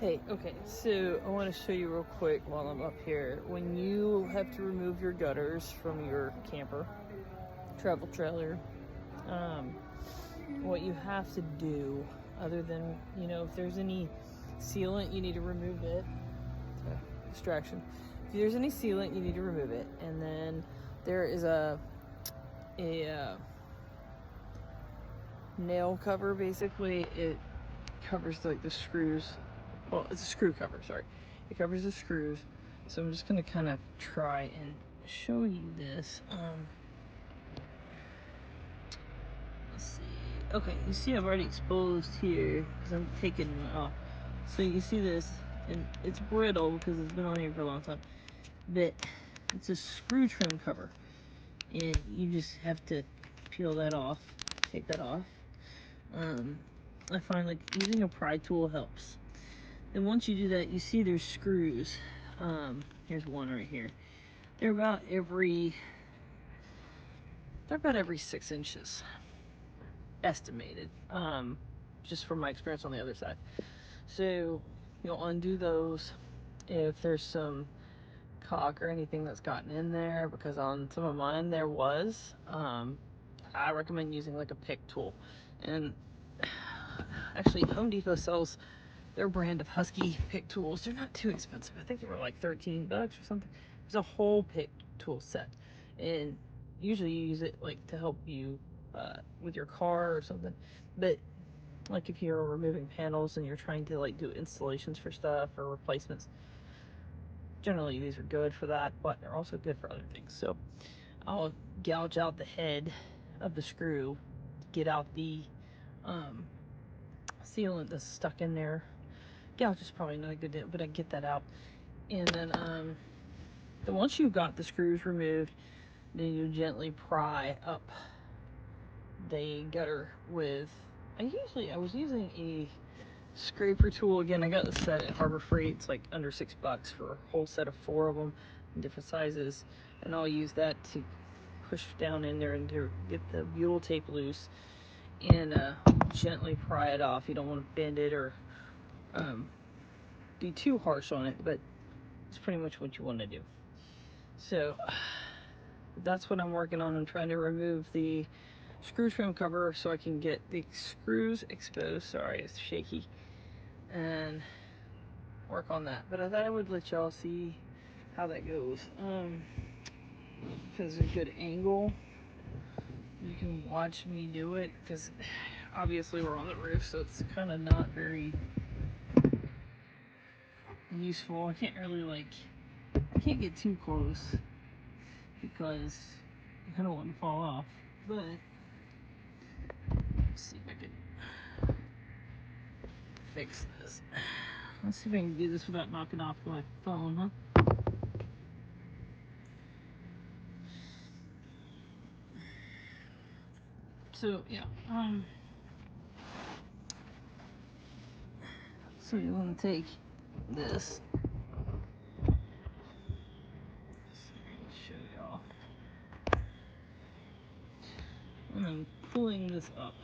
Hey, okay, so I want to show you real quick while I'm up here. When you have to remove your gutters from your camper, travel trailer, what you have to do, other than, if there's any sealant, you need to remove it. Distraction. If there's any sealant, you need to remove it. And then there is a nail cover, basically. It covers like the screws. Well, it's a screw cover, sorry. It covers the screws. So I'm just gonna kind of try and show you this. Let's see. Okay, you see I've already exposed here because I'm taking one off. So you see this, and it's brittle because it's been on here for a long time. But it's a screw trim cover, and you just have to peel that off, take that off. I find like using a pry tool helps. And once you do that, you see there's screws. Here's one right here. They're about every 6 inches, estimated. Just from my experience on the other side. So you'll undo those if there's some caulk or anything that's gotten in there, because on some of mine there was. I recommend using like a pick tool. And actually, Home Depot sells their brand of Husky pick tools. They're not too expensive. I think they were like $13 or something. It's a whole pick tool set, and usually you use it like to help you with your car or something. But like if you're removing panels and you're trying to like do installations for stuff or replacements, generally these are good for that, but they're also good for other things. So I'll gouge out the head of the screw, get out the sealant that's stuck in there. Gouge is probably not a good deal, but I get that out. And then once you've got the screws removed, then you gently pry up the gutter with, I was using a scraper tool. Again, I got this set at Harbor Freight. It's like under $6 for a whole set of 4 of them in different sizes. And I'll use that to push down in there and to get the butyl tape loose and gently pry it off. You don't want to bend it or be too harsh on it, but it's pretty much what you want to do. So that's what I'm working on. I'm trying to remove the screw trim cover so I can get the screws exposed. Sorry, it's shaky. And work on that. But I thought I would let y'all see how that goes. Because it's a good angle. You can watch me do it, because obviously we're on the roof, so it's kind of not very useful. I can't get too close because I kind of want to fall off. But let's see if I can fix this. Let's see if I can do this without knocking off my phone, huh? So yeah, so you want to take this. Show y'all. And I'm pulling this up.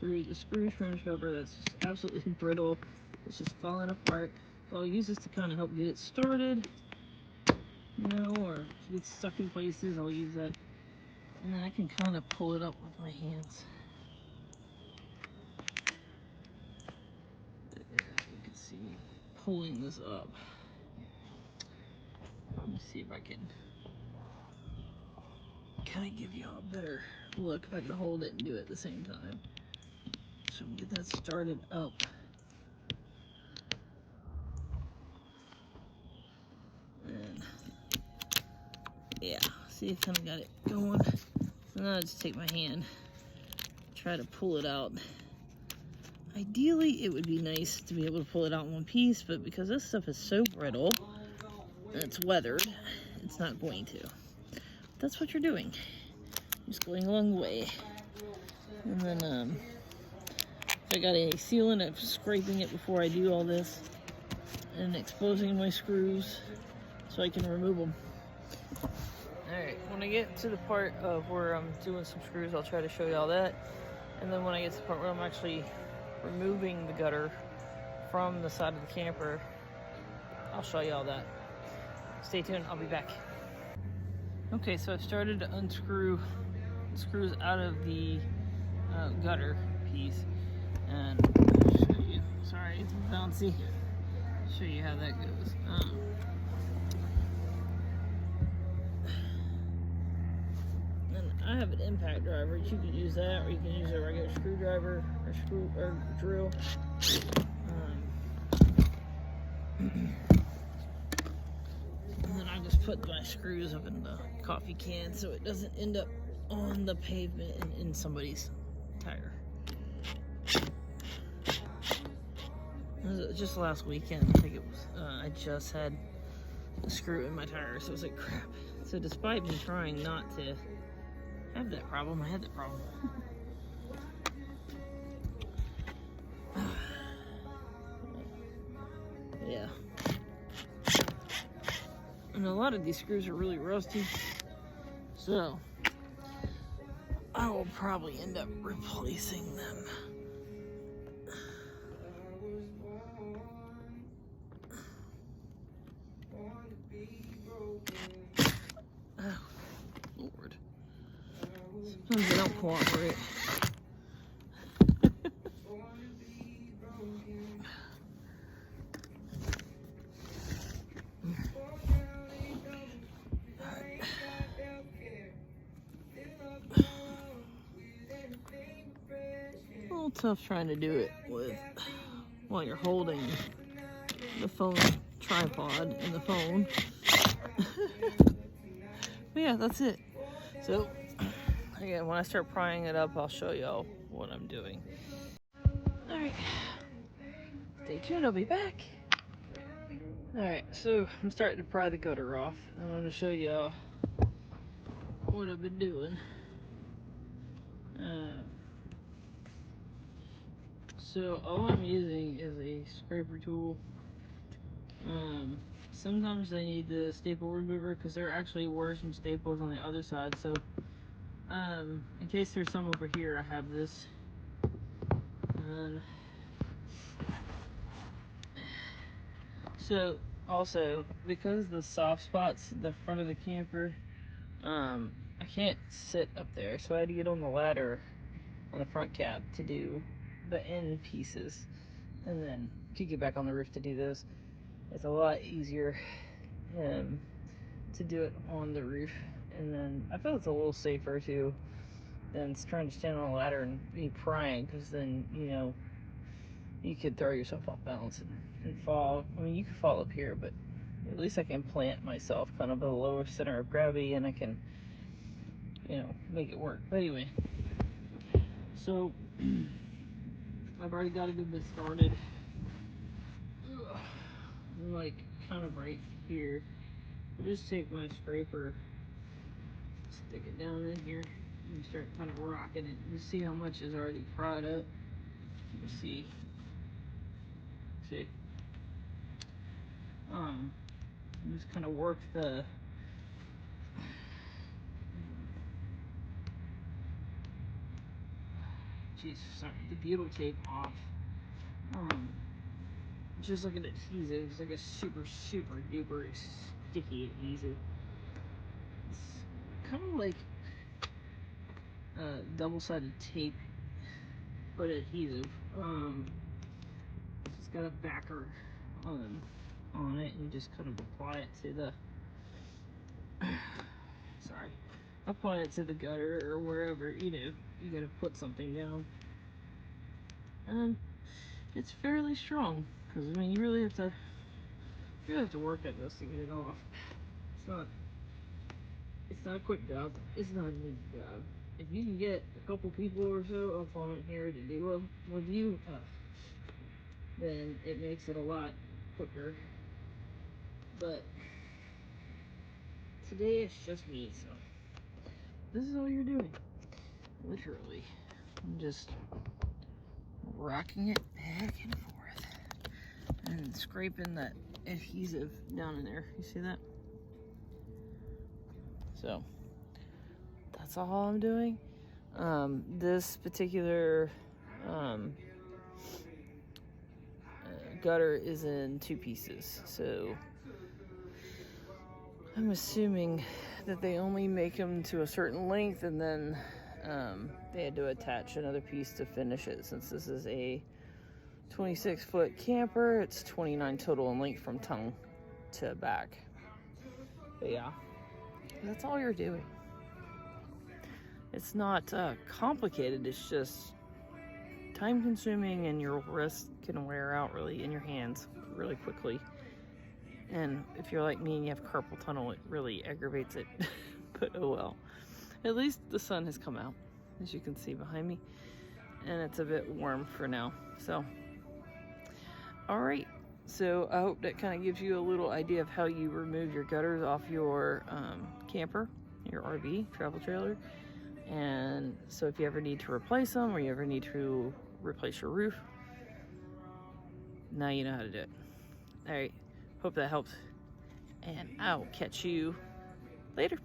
The screw trim cover that's just absolutely brittle. It's just falling apart. So I'll use this to kind of help get it started. Or if it's stuck in places, I'll use that. And then I can kind of pull it up with my hands. You can see me pulling this up. Let me see if I can kind of give you a better look if I can hold it and do it at the same time. So get that started up. And yeah, see, I kind of got it going. So now I just take my hand, try to pull it out. Ideally, it would be nice to be able to pull it out in one piece, but because this stuff is so brittle and it's weathered, it's not going to. That's what you're doing. Just going along the way. And then, if I got any sealant, I'm scraping it before I do all this and exposing my screws so I can remove them. Alright, when I get to the part of where I'm doing some screws, I'll try to show y'all that. And then when I get to the part where I'm actually removing the gutter from the side of the camper. I'll show you all that. Stay tuned, I'll be back. Okay, so I've started to unscrew screws out of the gutter piece, and I'll show you. Sorry, it's bouncy. Show you how that goes. And I have an impact driver. You can use that, or you can use a regular screwdriver or drill. And then I just put my screws up in the coffee can so it doesn't end up on the pavement and in somebody's tire. Just last weekend, I think it was, I just had a screw in my tire, so it was like crap. So despite me trying not to have that problem, I had that problem. Yeah. And a lot of these screws are really rusty, so I will probably end up replacing them. Oh, Lord. Sometimes they don't cooperate. A little tough trying to do it while you're holding the phone tripod and the phone. But yeah, that's it. So again, when I start prying it up, I'll show y'all what I'm doing. Alright, stay tuned, I'll be back. Alright, so I'm starting to pry the gutter off. I'm going to show y'all what I've been doing. So all I'm using is a scraper tool. Sometimes I need the staple remover because there actually were some staples on the other side. So in case there's some over here, I have this. So also, because the soft spots in the front of the camper, I can't sit up there, so I had to get on the ladder on the front cap to do the end pieces, and then to get back on the roof to do those. It's a lot easier to do it on the roof, and then I feel it's a little safer too than trying to stand on a ladder and be prying, because then, you know, you could throw yourself off balance and fall. I mean, you could fall up here, but at least I can plant myself kind of at the lower center of gravity, and I can, you know, make it work. But anyway, so I've already got a good bit started. Like kind of right here. I'll just take my scraper, stick it down in here, and start kind of rocking it. You see how much is already pried up. You see. Just kind of work the the butyl tape off. Just like an adhesive. It's like a super duper sticky adhesive. It's kind of like double-sided tape, but adhesive. It's got a backer on it, and you just kind of apply it to the apply it to the gutter or wherever, you know, you gotta put something down. And it's fairly strong, because I mean, you really have to work at this to get it off. It's not a quick job. It's not an easy job. If you can get a couple people or so up on here to do them with you, then it makes it a lot quicker. But today it's just me, so this is all you're doing. Literally, I'm just rocking it back and forth and scraping that adhesive down in there. You see that? So that's all I'm doing. This particular gutter is in 2 pieces, so I'm assuming that they only make them to a certain length, and then they had to attach another piece to finish it. Since this is a 26-foot camper, it's 29 total in length from tongue to back. But yeah, that's all you're doing. It's not complicated, it's just time consuming, and your wrist can wear out really in your hands really quickly. And if you're like me and you have carpal tunnel, it really aggravates it. But oh well. At least the sun has come out, as you can see behind me, and it's a bit warm for now. So all right, so I hope that kind of gives you a little idea of how you remove your gutters off your camper, your RV, travel trailer. And so if you ever need to replace them, or you ever need to replace your roof, now you know how to do it. All right, hope that helps, and I'll catch you later.